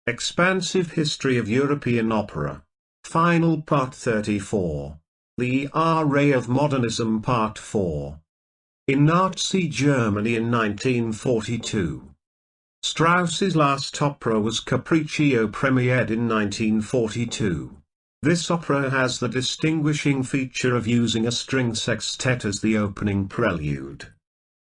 Expansive History of European Opera. Final Part 34. The Array of Modernism Part 4. In Nazi Germany in 1942. Strauss's last opera was Capriccio, premiered in 1942. This opera has the distinguishing feature of using a string sextet as the opening prelude.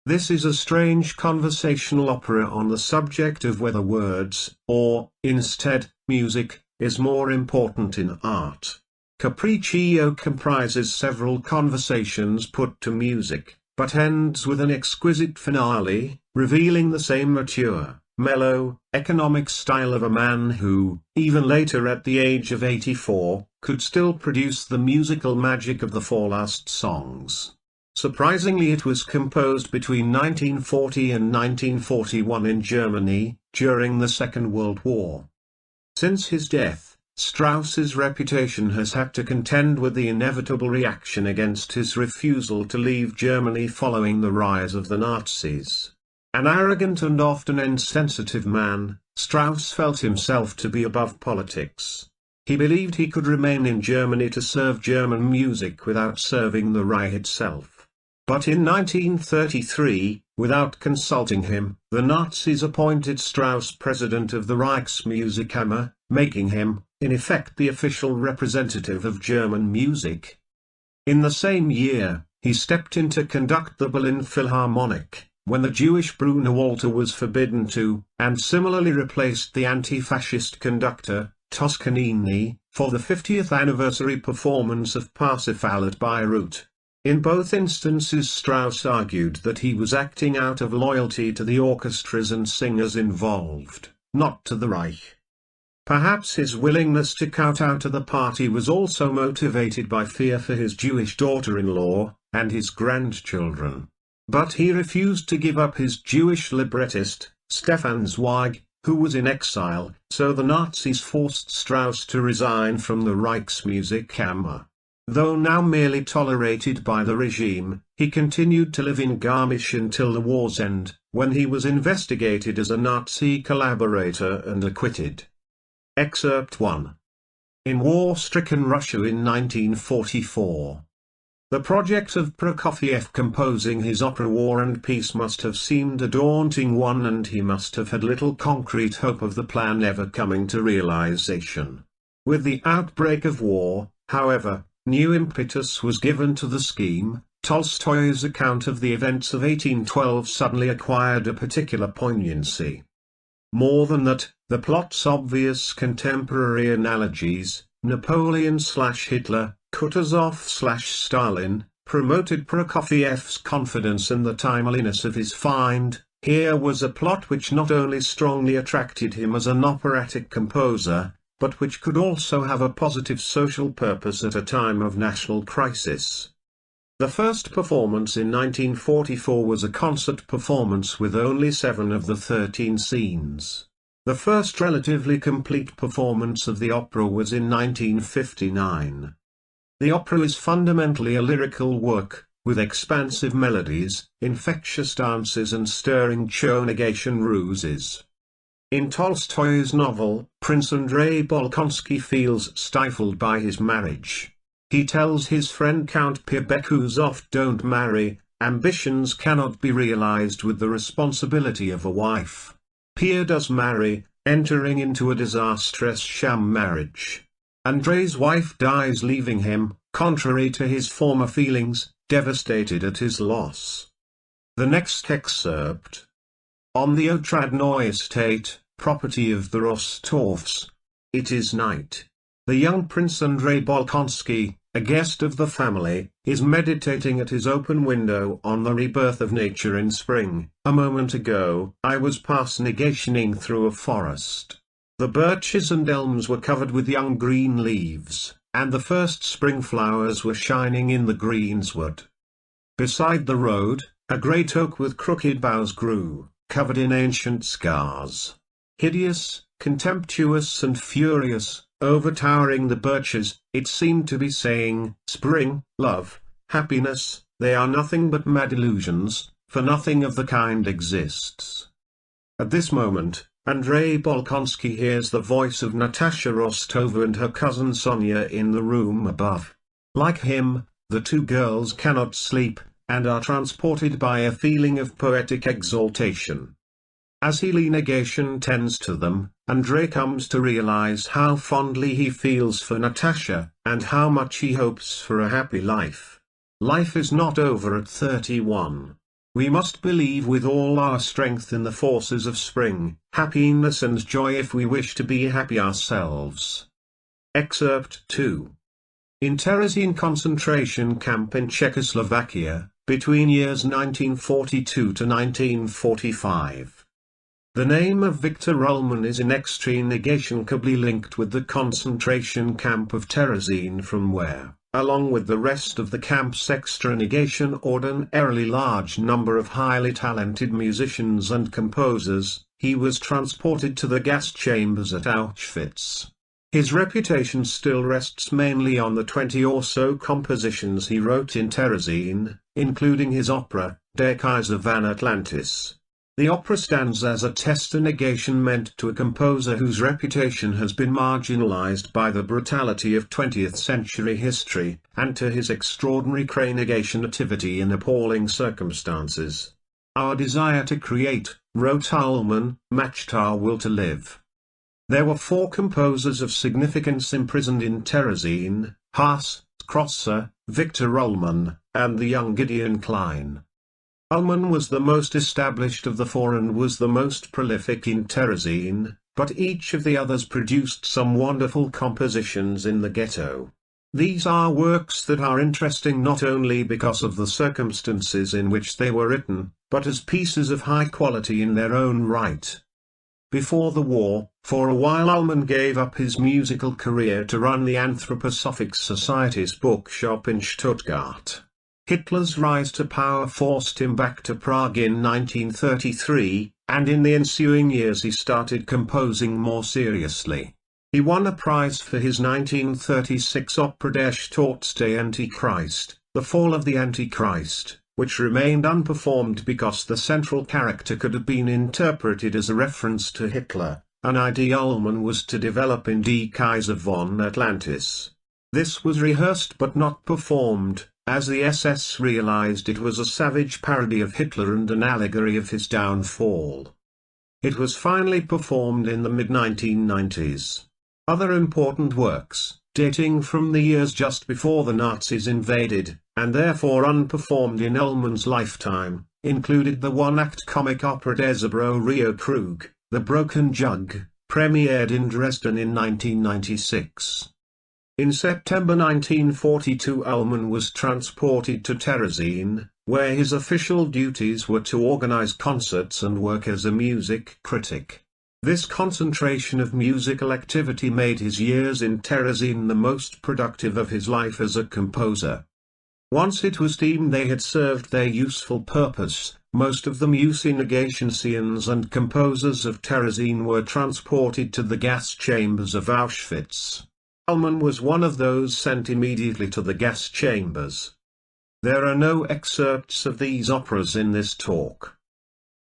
This is a strange conversational opera on the subject of whether words, or, instead, music, is more important in art. Capriccio comprises several conversations put to music, but ends with an exquisite finale, revealing the same mature, mellow, economic style of a man who, even later at the age of 84, could still produce the musical magic of the four last songs. Surprisingly, it was composed between 1940 and 1941 in Germany, during the Second World War. Since his death, Strauss's reputation has had to contend with the inevitable reaction against his refusal to leave Germany following the rise of the Nazis. An arrogant and often insensitive man, Strauss felt himself to be above politics. He believed he could remain in Germany to serve German music without serving the Reich itself. But in 1933, without consulting him, the Nazis appointed Strauss president of the Reichsmusikkammer, making him, in effect, the official representative of German music. In the same year, he stepped in to conduct the Berlin Philharmonic, when the Jewish Bruno Walter was forbidden to, and similarly replaced the anti-fascist conductor, Toscanini, for the 50th anniversary performance of Parsifal at Beirut. In both instances, Strauss argued that he was acting out of loyalty to the orchestras and singers involved, not to the Reich. Perhaps his willingness to kowtow to the party was also motivated by fear for his Jewish daughter-in-law, and his grandchildren. But he refused to give up his Jewish librettist, Stefan Zweig, who was in exile, so the Nazis forced Strauss to resign from the Reichsmusikkammer. Though now merely tolerated by the regime, he continued to live in Garmisch until the war's end, when he was investigated as a Nazi collaborator and acquitted. Excerpt 1. In war-stricken Russia in 1944. The project of Prokofiev composing his opera War and Peace must have seemed a daunting one, and he must have had little concrete hope of the plan ever coming to realization. With the outbreak of war, however, new impetus was given to the scheme. Tolstoy's account of the events of 1812 suddenly acquired a particular poignancy. More than that, the plot's obvious contemporary analogies, Napoleon/Hitler, Kutuzov/Stalin, promoted Prokofiev's confidence in the timeliness of his find. Here was a plot which not only strongly attracted him as an operatic composer, but which could also have a positive social purpose at a time of national crisis. The first performance in 1944 was a concert performance with only 7 of the 13 scenes. The first relatively complete performance of the opera was in 1959. The opera is fundamentally a lyrical work, with expansive melodies, infectious dances and stirring chonegation ruses. In Tolstoy's novel, Prince Andrei Bolkonsky feels stifled by his marriage. He tells his friend Count Pirbekuzov, "Don't marry, ambitions cannot be realized with the responsibility of a wife." Pierre does marry, entering into a disastrous sham marriage. Andrei's wife dies, leaving him, contrary to his former feelings, devastated at his loss. The next excerpt. On the Otradnoy estate, property of the Rostovs. It is night. The young Prince Andrei Bolkonsky, a guest of the family, is meditating at his open window on the rebirth of nature in spring. A moment ago, I was parsnigationing through a forest. The birches and elms were covered with young green leaves, and the first spring flowers were shining in the greensward. Beside the road, a great oak with crooked boughs grew, covered in ancient scars. Hideous, contemptuous and furious, overtowering the birches, it seemed to be saying, "Spring, love, happiness, they are nothing but mad illusions, for nothing of the kind exists." At this moment, Andrei Bolkonsky hears the voice of Natasha Rostova and her cousin Sonia in the room above. Like him, the two girls cannot sleep, and are transported by a feeling of poetic exaltation. As Healy negation tends to them, Andrei comes to realize how fondly he feels for Natasha, and how much he hopes for a happy life. Life is not over at 31. We must believe with all our strength in the forces of spring, happiness and joy if we wish to be happy ourselves. Excerpt 2. In Terezín concentration camp in Czechoslovakia, between years 1942 to 1945. The name of Viktor Ullmann is inextricably linked with the concentration camp of Terezín, from where, along with the rest of the camp's extra-negation ordinarily large number of highly talented musicians and composers, he was transported to the gas chambers at Auschwitz. His reputation still rests mainly on the 20 or so compositions he wrote in Terezín, including his opera, Der Kaiser van Atlantis. The opera stands as a test-negation meant to a composer whose reputation has been marginalized by the brutality of 20th-century history, and to his extraordinary negation activity in appalling circumstances. Our desire to create, wrote Ullmann, matched our will to live. There were 4 composers of significance imprisoned in Terezín: Haas, Krosser, Viktor Ullmann, and the young Gideon Klein. Ullmann was the most established of the 4 and was the most prolific in Terezín, but each of the others produced some wonderful compositions in the ghetto. These are works that are interesting not only because of the circumstances in which they were written, but as pieces of high quality in their own right. Before the war, for a while Ullmann gave up his musical career to run the Anthroposophic Society's bookshop in Stuttgart. Hitler's rise to power forced him back to Prague in 1933, and in the ensuing years he started composing more seriously. He won a prize for his 1936 opera Der Sturz des Antichrist, The Fall of the Antichrist, which remained unperformed because the central character could have been interpreted as a reference to Hitler, an idea Ullmann was to develop in Die Kaiser von Atlantis. This was rehearsed but not performed, as the SS realized it was a savage parody of Hitler and an allegory of his downfall. It was finally performed in the mid-1990s. Other important works, dating from the years just before the Nazis invaded, and therefore unperformed in Ullmann's lifetime, included the one-act comic opera Der Zerbrochene Krug, The Broken Jug, premiered in Dresden in 1996. In September 1942 Ullmann was transported to Terezín, where his official duties were to organize concerts and work as a music critic. This concentration of musical activity made his years in Terezín the most productive of his life as a composer. Once it was deemed they had served their useful purpose, most of the musicians and composers of Terezín were transported to the gas chambers of Auschwitz. Ullmann was one of those sent immediately to the gas chambers. There are no excerpts of these operas in this talk.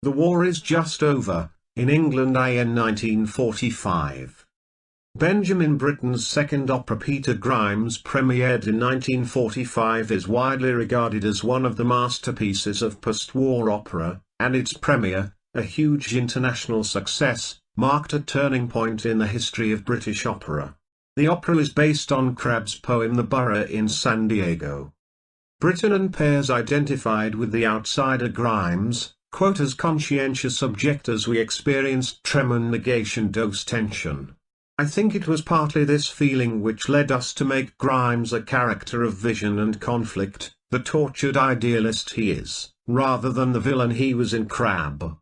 The War is Just Over, in England in 1945. Benjamin Britten's second opera Peter Grimes, premiered in 1945, is widely regarded as one of the masterpieces of post-war opera, and its premiere, a huge international success, marked a turning point in the history of British opera. The opera is based on Crabbe's poem The Borough in San Diego. Britten and Pears identified with the outsider Grimes, quote, as conscientious objectors we experienced tremor negation dose tension. I think it was partly this feeling which led us to make Grimes a character of vision and conflict, the tortured idealist he is, rather than the villain he was in Crabbe.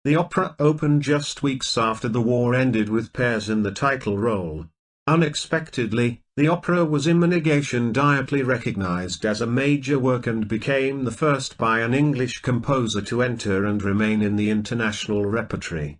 The opera opened just weeks after the war ended with Pears in the title role. Unexpectedly, the opera was in negation diaply recognized as a major work and became the first by an English composer to enter and remain in the international repertory.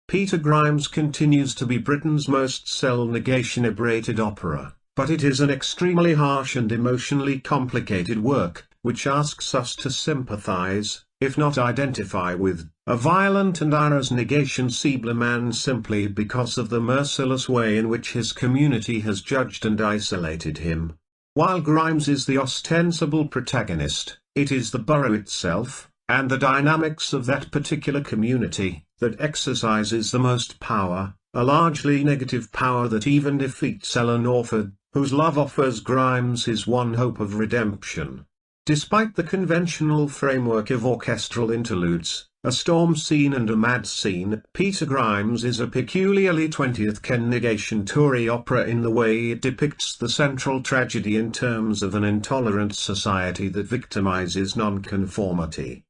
Peter Grimes continues to be Britain's most negation-ibrated opera, but it is an extremely harsh and emotionally complicated work, which asks us to sympathize, if not identify with, a violent and negation man simply because of the merciless way in which his community has judged and isolated him. While Grimes is the ostensible protagonist, it is the borough itself, and the dynamics of that particular community, that exercises the most power, a largely negative power that even defeats Ellen Orford, whose love offers Grimes his one hope of redemption. Despite the conventional framework of orchestral interludes, a storm scene and a mad scene, Peter Grimes is a peculiarly 20th Ken Tory opera in the way it depicts the central tragedy in terms of an intolerant society that victimizes nonconformity.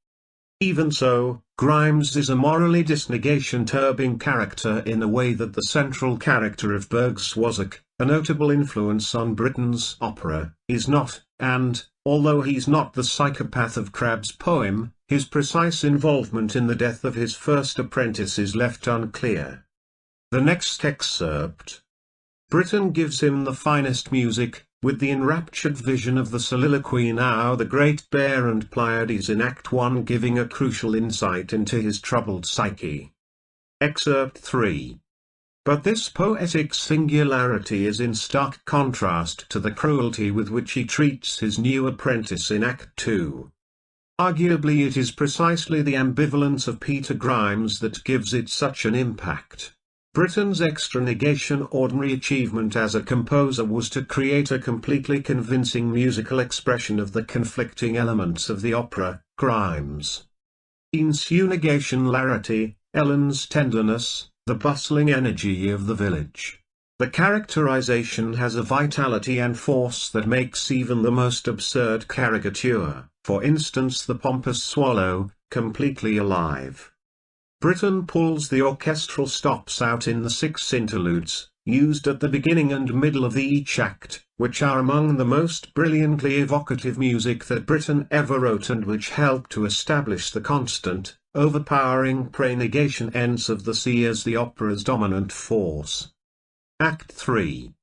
Even so, Grimes is a morally disnegation-turbing character in a way that the central character of Berg's-Wasik, a notable influence on Britain's opera, is not, and, although he's not the psychopath of Crabbe's poem, his precise involvement in the death of his first apprentice is left unclear. The next excerpt. Britain gives him the finest music, with the enraptured vision of the soliloquy now the Great Bear and Pleiades in Act 1 giving a crucial insight into his troubled psyche. Excerpt 3. But this poetic singularity is in stark contrast to the cruelty with which he treats his new apprentice in Act 2. Arguably it is precisely the ambivalence of Peter Grimes that gives it such an impact. Britain's extra-negation ordinary achievement as a composer was to create a completely convincing musical expression of the conflicting elements of the opera, Grimes' negation larity, Ellen's tenderness, the bustling energy of the village. The characterization has a vitality and force that makes even the most absurd caricature, for instance the pompous swallow, completely alive. Britain pulls the orchestral stops out in the 6 interludes, used at the beginning and middle of each act, which are among the most brilliantly evocative music that Britain ever wrote and which help to establish the constant, overpowering pre-negation ends of the sea as the opera's dominant force. Act 3.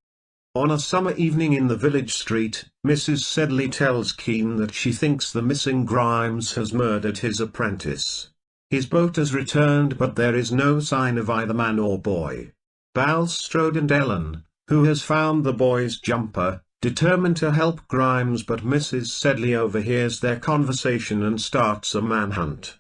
On a summer evening in the village street, Mrs. Sedley tells Kean that she thinks the missing Grimes has murdered his apprentice. His boat has returned but there is no sign of either man or boy. Balstrode and Ellen, who has found the boy's jumper, determine to help Grimes but Mrs. Sedley overhears their conversation and starts a manhunt.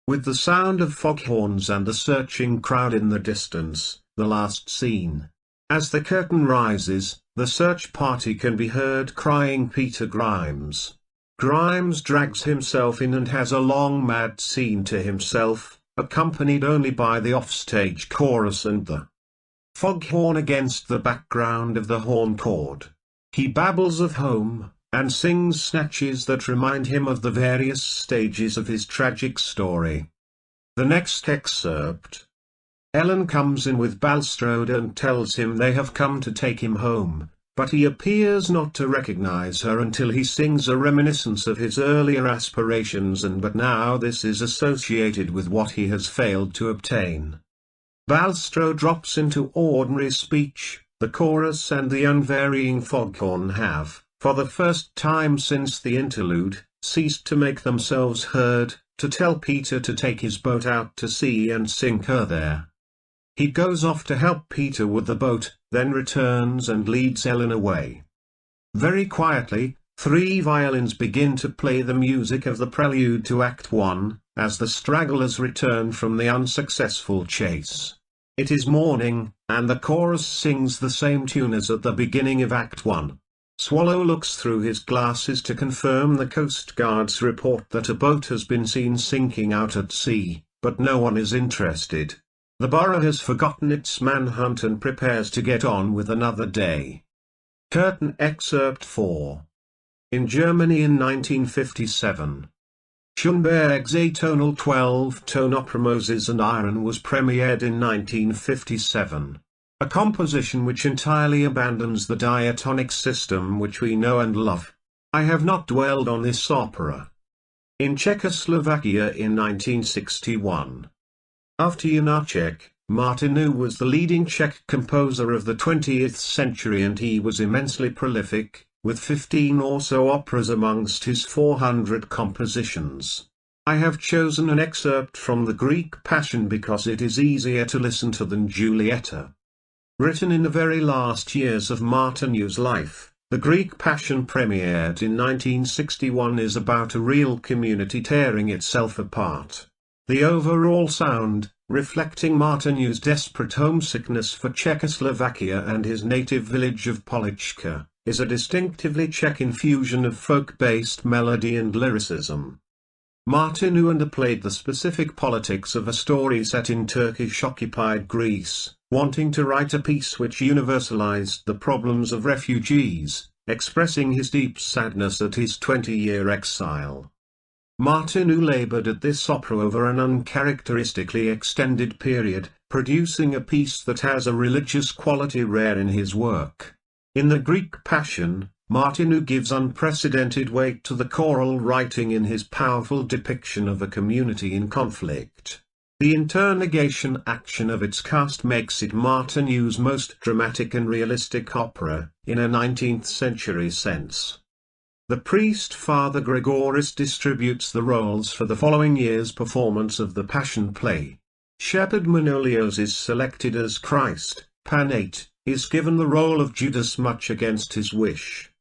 With the sound of foghorns and the searching crowd in the distance, the last scene. As the curtain rises, the search party can be heard crying Peter Grimes. Grimes drags himself in and has a long mad scene to himself, accompanied only by the offstage chorus and the foghorn against the background of the horn chord. He babbles of home, and sings snatches that remind him of the various stages of his tragic story. The next excerpt. Ellen comes in with Balstrode and tells him they have come to take him home, but he appears not to recognize her until he sings a reminiscence of his earlier aspirations but now this is associated with what he has failed to obtain. Balstrode drops into ordinary speech, the chorus and the unvarying foghorn have, for the first time since the interlude, ceased to make themselves heard, to tell Peter to take his boat out to sea and sink her there. He goes off to help Peter with the boat, then returns and leads Ellen away. Very quietly, 3 violins begin to play the music of the prelude to Act 1, as the stragglers return from the unsuccessful chase. It is morning, and the chorus sings the same tune as at the beginning of Act 1. Swallow looks through his glasses to confirm the Coast Guard's report that a boat has been seen sinking out at sea, but no one is interested. The borough has forgotten its manhunt and prepares to get on with another day. Curtain excerpt 4. In Germany in 1957. Schoenberg's atonal 12-tone opera Moses and Aaron was premiered in 1957. A composition which entirely abandons the diatonic system which we know and love. I have not dwelled on this opera. In Czechoslovakia in 1961. After Janáček, Martinu was the leading Czech composer of the 20th century and he was immensely prolific, with 15 or so operas amongst his 400 compositions. I have chosen an excerpt from the Greek Passion because it is easier to listen to than Giulietta. Written in the very last years of Martineau's life, the Greek Passion premiered in 1961 is about a real community tearing itself apart. The overall sound, reflecting Martineau's desperate homesickness for Czechoslovakia and his native village of Polichka, is a distinctively Czech infusion of folk-based melody and lyricism. Martineau underplayed the specific politics of a story set in Turkish-occupied Greece, wanting to write a piece which universalized the problems of refugees, expressing his deep sadness at his 20-year exile. Martineau labored at this opera over an uncharacteristically extended period, producing a piece that has a religious quality rare in his work. In the Greek Passion, Martineau gives unprecedented weight to the choral writing in his powerful depiction of a community in conflict. The interrogation action of its cast makes it Martineau's most dramatic and realistic opera, in a 19th-century sense. The priest Father Grigoris distributes the roles for the following year's performance of the Passion play. Shepherd Manolios is selected as Christ. Panate is given the role of Judas much against his wish.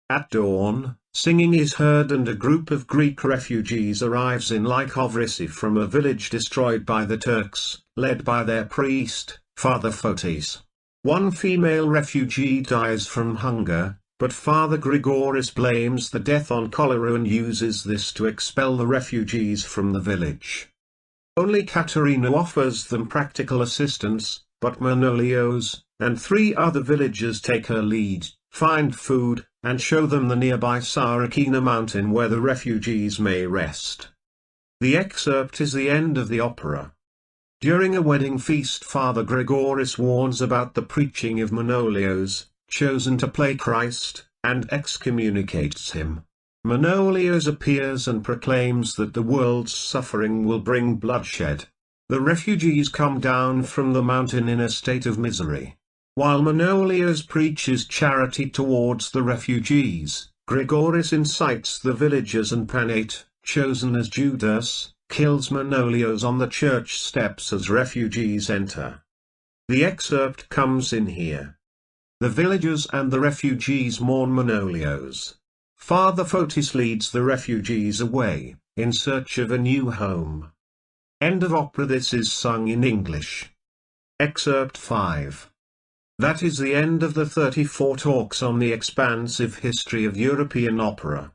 At dawn, singing is heard and a group of Greek refugees arrives in Lykovrissi from a village destroyed by the Turks, led by their priest, Father Fotis. One female refugee dies from hunger, but Father Grigoris blames the death on cholera and uses this to expel the refugees from the village. Only Katerina offers them practical assistance, but Manolios, and 3 other villagers take her lead, find food, and show them the nearby Sarakina mountain where the refugees may rest. The excerpt is the end of the opera. During a wedding feast Father Grigoris warns about the preaching of Manolios, chosen to play Christ, and excommunicates him. Manolios appears and proclaims that the world's suffering will bring bloodshed. The refugees come down from the mountain in a state of misery. While Manolios preaches charity towards the refugees, Grigoris incites the villagers and Panate, chosen as Judas, kills Manolios on the church steps as refugees enter. The excerpt comes in here. The villagers and the refugees mourn Manolios. Father Fotis leads the refugees away, in search of a new home. End of opera. This is sung in English. Excerpt 5. That is the end of the 34 talks on the expansive history of European opera.